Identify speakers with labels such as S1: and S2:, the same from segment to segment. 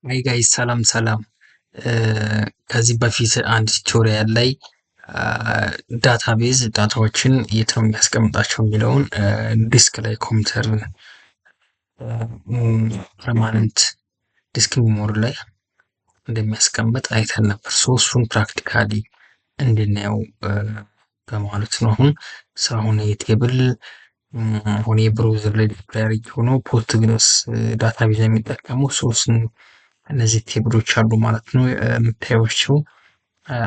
S1: ሃይ ጋይስ ሰላም። ከዚህ በፊት አንድ ቱቶሪያል ላይ ዳታቤዝ ዳታዎችን የት ነው የሚያስቀምጣቸው የሚለውን ዲስክ ላይ ኮምፒውተር ፐርማነንት ዲስክ ሜሞሪ ላይ እንደሚያስቀምጥ አይተን ነበር። እሱን ፕራክቲካሊ እንድናየው በማለት ነው። አሁን የቴብል አሁን የብራውዘር ላይ ዲስፕሌይ አድርጌ ሆኖ ፖስትግረስ ዳታቤዝ የሚጠቀመው እነዚህ ቴብሎች አሉ ማለት ነው። የምታዩቸው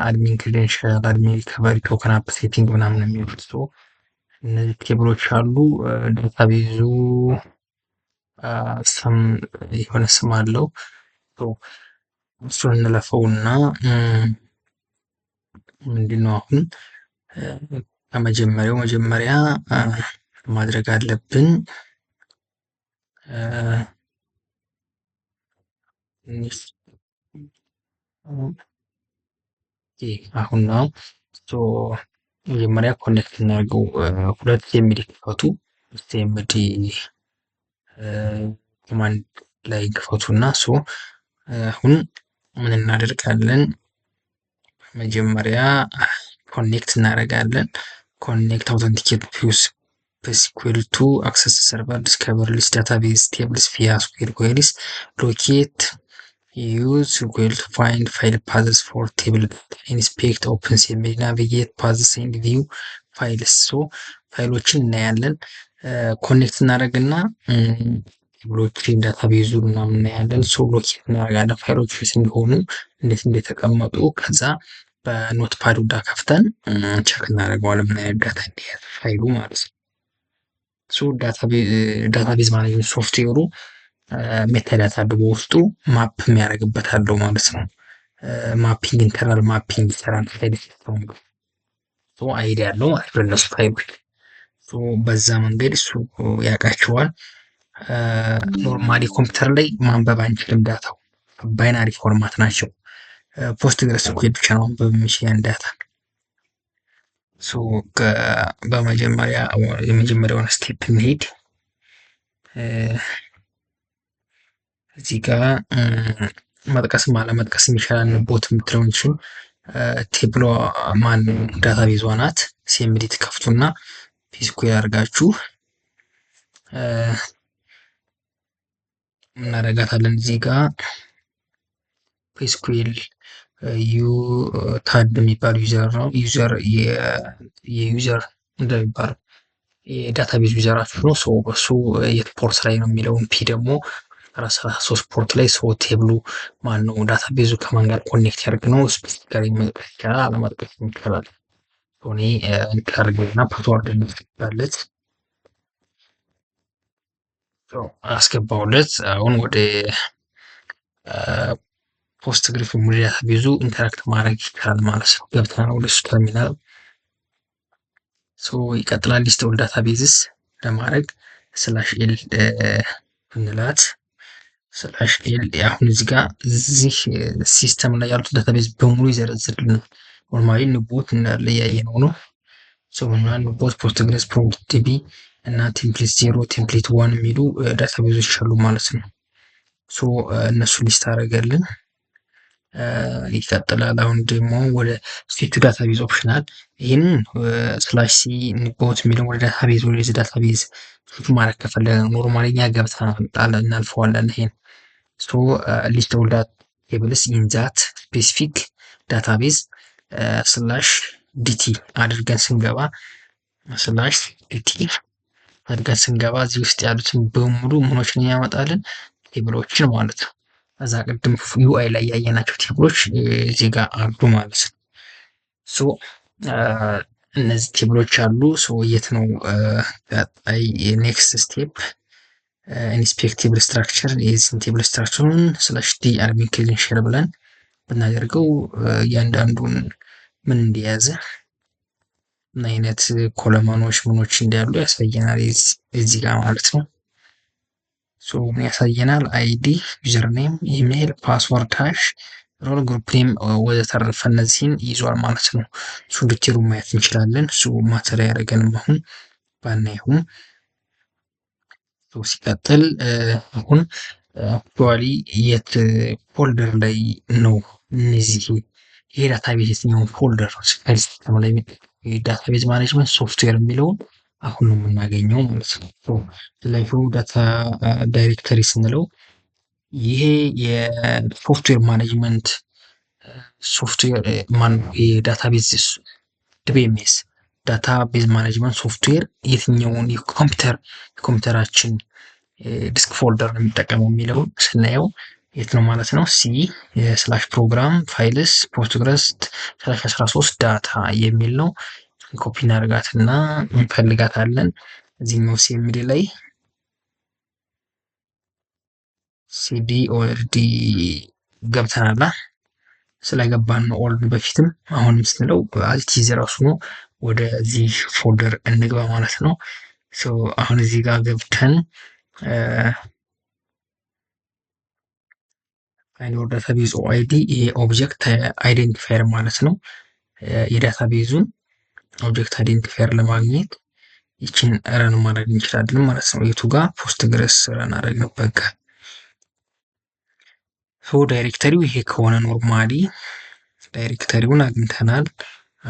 S1: አድሚን ክሬደንሻል፣ አድሚን ሪከቨሪ፣ ቶከን አፕ ሴቲንግ ምናምን የሚሉት እነዚህ ቴብሎች አሉ። ዳታቤዙ የሆነ ስም አለው። እሱን እንለፈውና ምንድነው አሁን መጀመሪያ ማድረግ አለብን አሁን ነው መጀመሪያ ኮኔክት እናድርገው። ሁለት ኤምዲ ክፈቱ። ኤምዲ ኮማንድ ላይ ክፈቱና አሁን ምን እናደርጋለን? መጀመሪያ ኮኔክት እናደርጋለን። ኮኔክት አውተንቲኬት ፒውስኩዌል ቱ አክሰስ ሰርቨር ዲስከቨር ሊስት ዳታቤዝ ቴብልስ ቪያ ስኩዌል ኮይልስ ሎኬት ዩዝ ስኩዌል ቱ ፋይንድ ፋይል ፓዝስ ፎር ቴብል ኢንስፔክት ኦፕንስ የሚል ናቪጌት ፓዝስ ኤንድ ቪው ፋይልስ። ፋይሎችን እናያለን። ኮኔክት እናደርግና ቴብሎችን ዳታቤዙ ምናምን እናያለን። ሎኬት እናደርጋለን ፋይሎች እንደሆኑ እንዴት እንደተቀመጡ። ከዛ በኖትፓድ ውዳ ከፍተን ቸክ እናደርገዋለን ምን አይነት ዳታ እንደያዘ ፋይሉ ማለት ነው። ዳታቤዝ ማኔጅመንት ሶፍትዌሩ ሜታዳታ አለው በውስጡ ማፕ የሚያደርግበት አለው ማለት ነው። ማፒንግ ኢንተርናል ማፒንግ ይሰራል። ፋይል ሲስተም አይዲ ያለው ማለት ነው ለነሱ ፋይሎች። በዛ መንገድ እሱ ያውቃቸዋል። ኖርማሊ ኮምፒውተር ላይ ማንበብ አንችልም። ዳታው ባይናሪ ፎርማት ናቸው። ፖስትግረስ ስኩዌል ብቻ ነው ማንበብ የሚችል ዳታ። የመጀመሪያውን ስቴፕ እንሄድ። እዚህ ጋር መጥቀስም አለመጥቀስም ይችላል። ቦት የምትለውን ቴብሏ ማን ዳታቤዟ ናት። ሲኤምዲ ትከፍቱና ፒስኩዌል አድርጋችሁ እናደርጋታለን። እዚህ ጋር ፒስኩዌል ታድ የሚባል ዩዘር ነው። የዩዘር እንደሚባል የዳታቤዝ ዩዘራችሁ ነው። በሱ የት ፖርት ላይ ነው የሚለውን ፒ ደግሞ 33 ፖርት ላይ ቴብሉ ማን ነው ዳታቤዙ ከማን ጋር ኮኔክት ያደርግ ነው። ስፔሲፊካሊ መጥቀስ ይቻላል፣ አለመጥቀስ ይቻላል። እኔ እንካርግና ፓስወርድ እንፈልጋለት አስገባውለት። አሁን ወደ ፖስትግሪስ ዳታቤዙ ኢንተራክት ማድረግ ይቻላል ማለት ነው። ገብተናል ወደ እሱ ተርሚናል። ይቀጥላል። ሊስት ኦፍ ዳታቤዝስ ለማድረግ /ኤል እንላት። /ኤል አሁን እዚህ ሲስተም ላይ ያሉት ዳታቤዝ በሙሉ ይዘረዝርልናል። ኖርማሊ ንቦት እንዳለ ያየነው ነው። ንቦት፣ ፖስትግሬስ፣ ፕሮምፕት ዲቢ እና ቴምፕሌት 0 ቴምፕሌት 1 የሚሉ ዳታቤዞች አሉ ማለት ነው። እነሱ ሊስት አደረገልን። ይቀጥላል። አሁን ደግሞ ወደ ስቴት ዳታቤዝ ኦፕሽናል። ይህንን /c ንቦት የሚለው ወደ ዳታቤዝ ማድረግ ከፈለገ ኖርማሊ እኛ ገብተን እናልፈዋለን። ይሄን ሊስት ኦፍ ቴብልስ ኢን ዛት ስፔሲፊክ ዳታቤዝ /dt አድርገን ስንገባ እዚህ ውስጥ ያሉትን በሙሉ ምኖችን ያመጣልን ቴብሎችን ማለት ነው። እዛ ቅድም ዩአይ ላይ ያየናቸው ቴብሎች እዚህ ጋር አሉ ማለት ነው። እነዚህ ቴብሎች አሉ። የት ነው ቀጣይ ኔክስት ስቴፕ? ኢንስፔክት ቴብል ስትራክቸር። የዚህን ቴብል ስትራክቸሩን /d አድሚን ክሬደንሻል ብለን ብናደርገው እያንዳንዱን ምን እንደያዘ ምን አይነት ኮለመኖች ምኖች እንዳሉ ያሳየናል እዚህ ጋር ማለት ነው። ምን ያሳየናል? አይዲ፣ ዩዘርኔም፣ ኢሜይል፣ ፓስወርድ፣ ሃሽ፣ ሮል፣ ግሩፕ ኔም ወዘተረፈ እነዚህን ይዟል ማለት ነው። ዲቴሉ ማየት እንችላለን። ማተር ያደረገንም አሁን ባናየውም። ሲቀጥል አሁን አክቹዋሊ የት ፎልደር ላይ ነው እነዚህ ይሄ ዳታቤዝ የትኛውን ፎልደር ነው ፋይል ሲስተም ላይ ዳታቤዝ ማኔጅመንት ሶፍትዌር የሚለውን አሁን ነው የምናገኘው ማለት ነው። ስለዚህ ዳታ ዳይሬክተሪ ስንለው ይሄ የሶፍትዌር ማኔጅመንት ሶፍትዌር የዳታቤዝ ዲቢኤምኤስ ዳታቤዝ ማኔጅመንት ሶፍትዌር የትኛውን የኮምፒውተራችን ዲስክ ፎልደር ነው የሚጠቀመው የሚለውን ስናየው የት ነው ማለት ነው። ሲ ስላሽ ፕሮግራም ፋይልስ ፖስትግረስ ስላሽ 13 ዳታ የሚል ነው። ኮፒ እናደርጋትና እንፈልጋታለን እዚህኛው ሲኤምዲ ላይ ሲዲ ኦልሬዲ ገብተናል። ስለገባን ነው ኦልድ በፊትም አሁንም ስንለው አልቲዝ ራሱ ነው ወደዚህ ፎልደር እንግባ ማለት ነው። አሁን እዚህ ጋር ገብተን ፋይንድ ዮር ዳታቤዝ ኦአይዲ ይሄ ኦብጀክት አይዴንቲፋየር ማለት ነው። የዳታቤዙን ኦብጀክት አይዴንቲፋየር ለማግኘት ይችን ረን ማድረግ እንችላለን ማለት ነው። የቱ ጋር ፖስትግረስ ረን አደረግንበት ጋር ዳይሬክተሪው ይሄ ከሆነ ኖርማሊ ዳይሬክተሪውን አግኝተናል።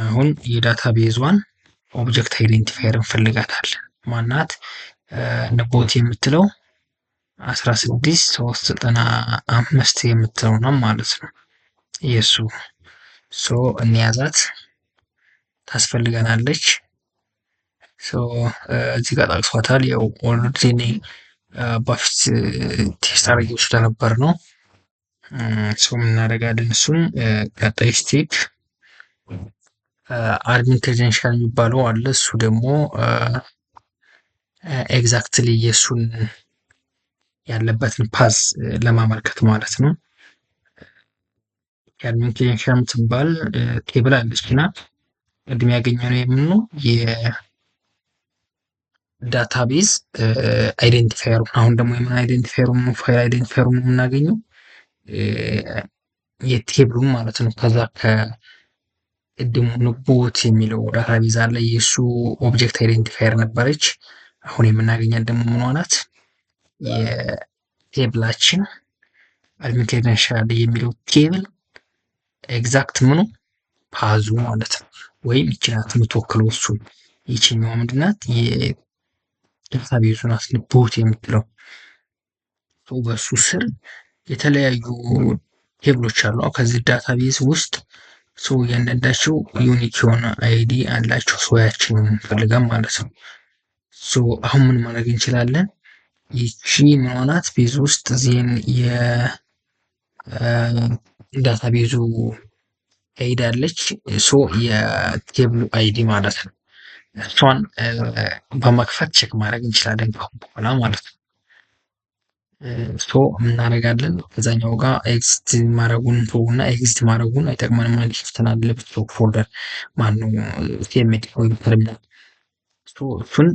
S1: አሁን የዳታቤዟን ኦብጀክት አይዴንቲፋየር እንፈልጋታለን። ማናት? ነቦት የምትለው 16395 የምትለው ነው ማለት ነው። የሱ እንያዛት ታስፈልገናለች። እዚህ ጋር ጠቅሷታል። ያው ኦልሬዲ እኔ በፊት ቴስት አድርጌው ስለነበር ነው። ምን እናደርጋለን? እሱን ቀጣይ ስቴፕ አድሚን ክሬደንሻል የሚባለው አለ። እሱ ደግሞ ኤግዛክትሊ የእሱን ያለበትን ፓዝ ለማመልከት ማለት ነው። የአድሚን ክሬደንሻል የምትባል ቴብል አለች እና ቅድም ያገኘነው የምነው የዳታቤዝ አይዴንቲፋየሩ አሁን ደግሞ የምን አይዴንቲፋየሩ ፋይል አይዴንቲፋየሩ የምናገኘው የቴብሉን ማለት ነው። ከዛ ከቅድሙ ንቦት የሚለው ዳታቤዝ አለ የእሱ ኦብጀክት አይዴንቲፋየር ነበረች። አሁን የምናገኛት ደግሞ ምን ሆናት? የቴብላችን አድሚን ክሬደንሻል የሚለው ቴብል ኤግዛክት ምኑ ፓዙ ማለት ነው። ወይም ይችላል የምትወክለው እሱን። ይችኛው ምንድናት? የዳታቤዙ ናት ንቦት የምትለው። በሱ ስር የተለያዩ ቴብሎች አሉ። ከዚህ ዳታቤዝ ውስጥ እያንዳንዳቸው ዩኒክ የሆነ አይዲ አላቸው። ያችንን እንፈልጋለን ማለት ነው። አሁን ምን ማድረግ እንችላለን? ይቺ ምን ሆናት? ቤዝ ውስጥ ዜን የዳታቤዙ አይዲ አለች። የቴብሉ አይዲ ማለት ነው። እሷን በመክፈት ቼክ ማድረግ እንችላለን በኋላ ማለት ነው። እናደርጋለን ከዛኛው ጋር ኤግዚት ማድረጉን እና ኤግዚት ማድረጉን አይጠቅመንም ማለት ይፍተናል። ለብቻ ፎልደር ማነው ሲኤምዲ ወይም ተርሚናል እሱን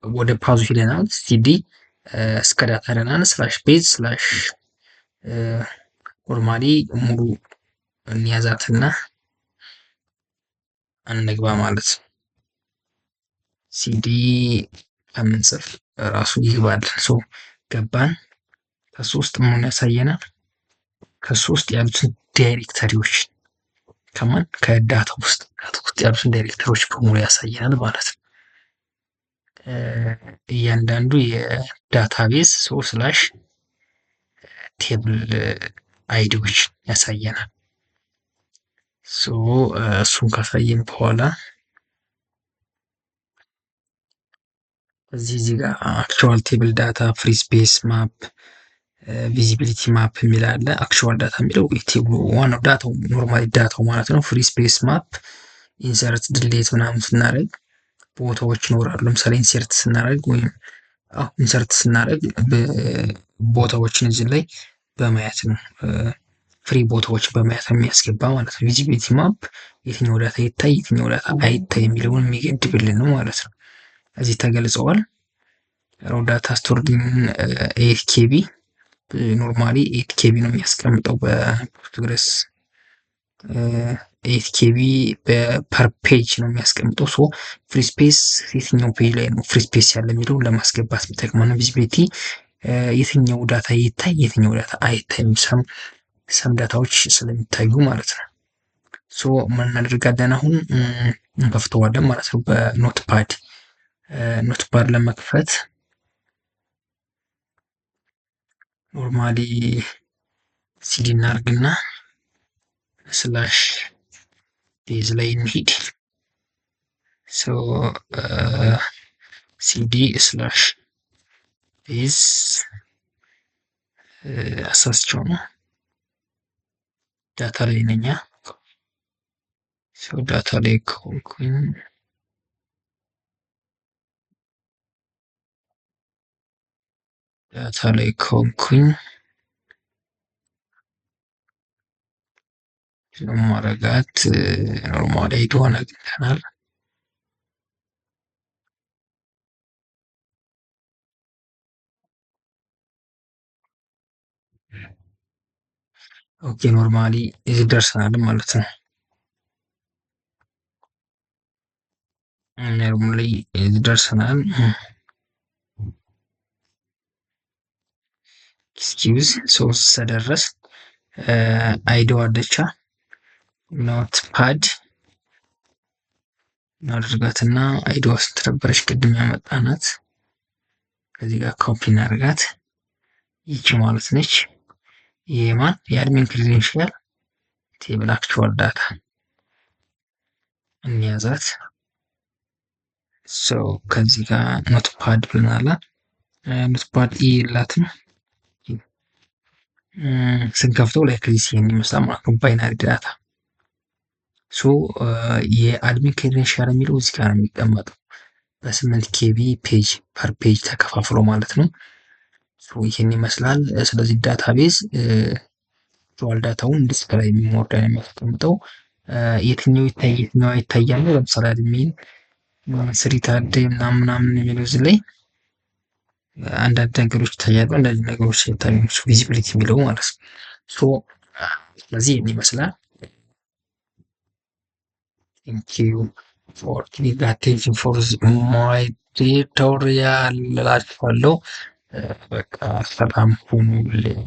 S1: ወደ ፓዙ ሄደናል። ሲዲ እስከ ዳታ ሄደናል። ስላሽ ቤዝ ስላሽ ኖርማሊ ሙሉ እንያዛትና እንግባ ማለት ነው። ሲዲ ከምንጽፍ ራሱ ይግባል። ገባን። ከሶስት ምን ያሳየናል? ከሶስት ያሉትን ዳይሬክተሪዎች ከማን ከዳታ ውስጥ ያሉትን ዳይሬክተሪዎች በሙሉ ያሳየናል ማለት ነው። እያንዳንዱ የዳታቤዝ ስላሽ ቴብል አይዲዎች ያሳየናል። እሱን ካሳየን በኋላ እዚህ ጋር አክቹዋል ቴብል ዳታ ፍሪ ስፔስ ማፕ ቪዚቢሊቲ ማፕ የሚል አለ። አክቹዋል ዳታ የሚለው ቴብሉ ዋናው ዳታው ኖርማሊ ዳታው ማለት ነው። ፍሪ ስፔስ ማፕ ኢንሰርት ድሌት ምናምን ስናደርግ ቦታዎች ይኖራሉ። ለምሳሌ ኢንሰርት ስናደርግ ወይም ኢንሰርት ስናደርግ ቦታዎችን እዚህ ላይ በማየት ነው ፍሪ ቦታዎች በማየት የሚያስገባ ማለት ነው። ቪዚቢሊቲ ማፕ የትኛው ዳታ ይታይ የትኛው ዳታ አይታይ የሚለውን የሚገድብልን ነው ማለት ነው። እዚህ ተገልጸዋል። ሮ ዳታ ስቶርድ ኢን 8 ኬቢ ኖርማሊ 8 ኬቢ ነው የሚያስቀምጠው በፖስትግረስ 8 ኬቢ በፐር ፔጅ ነው የሚያስቀምጠው። ፍሪ ስፔስ የትኛው ፔጅ ላይ ነው ፍሪ ስፔስ ያለ የሚለው ለማስገባት የሚጠቅመው ነው። ቪዚቢሊቲ የትኛው ዳታ ይታይ የትኛው ዳታ አይታይም ሰም ዳታዎች ስለሚታዩ ማለት ነው። ሶ ምን እናደርጋለን አሁን እንከፍተዋለን ማለት ነው በኖትፓድ ኖትፓድ ለመክፈት ኖርማሊ ሲዲ እናርግና ስላሽ ቤዝ ላይ እንሂድ። ሶ ሲዲ ስላሽ ቤዝ አሳስቸው ነው ዳታ ላይ ነኛ። ሶ ዳታ ላይ ከሆንኩኝ ማረጋት ኖርማል አይዲዋን አግኝተናል። ኦኬ ኖርማሊ እዚህ ደርሰናል ማለት ነው። ኖርማሊ እዚህ ደርሰናል። ኤክስኪውዝ ሶስት ተደረስ አይዲዋ አለቻ ኖትፓድ እናደርጋትና አይዲዋ ስንት ነበረች ቅድም ያመጣናት ከዚህ ጋር ኮፒ እናደርጋት ይቺ ማለት ነች። የማን የአድሚን ክሬዴንሻል ቴብል አክቹዋል ዳታ እንያዛት። ሶ ከዚህ ጋር ኖትፓድ ብለናል። ኖትፓድ የላትም ስንከፍተው ላይ ከዚህ ይሄን ይመስላል ማለት ነው። ባይናሪ ዳታ ሶ የአድሚን ክሬዴንሻል የሚለው እዚህ ጋር ነው የሚቀመጠው በ8 ኬቢ ፔጅ ፐር ፔጅ ተከፋፍሎ ማለት ነው። ሶ ይሄን ይመስላል። ስለዚህ ዳታቤዝ ቪዥዋል ዳታውን ዲስፕላይ ሞድ ላይ የሚያስቀምጠው የትኛው ይታይ የትኛው አይታያል። ለምሳሌ አድሚን ስሪታድ ምናምን የሚለው እዚህ ላይ አንዳንድ ነገሮች ይታያሉ፣ አንዳንድ ነገሮች ይታያሉ። ቪዚቢሊቲ የሚለው ማለት ነው። ሶ ስለዚህ ይህን ይመስላል። ቴንክ ዩ ፎር ጊቪንግ አቴንሽን ፎር ማይ ቱቶሪያል እላችኋለሁ። በቃ ሰላም ሁኑልኝ።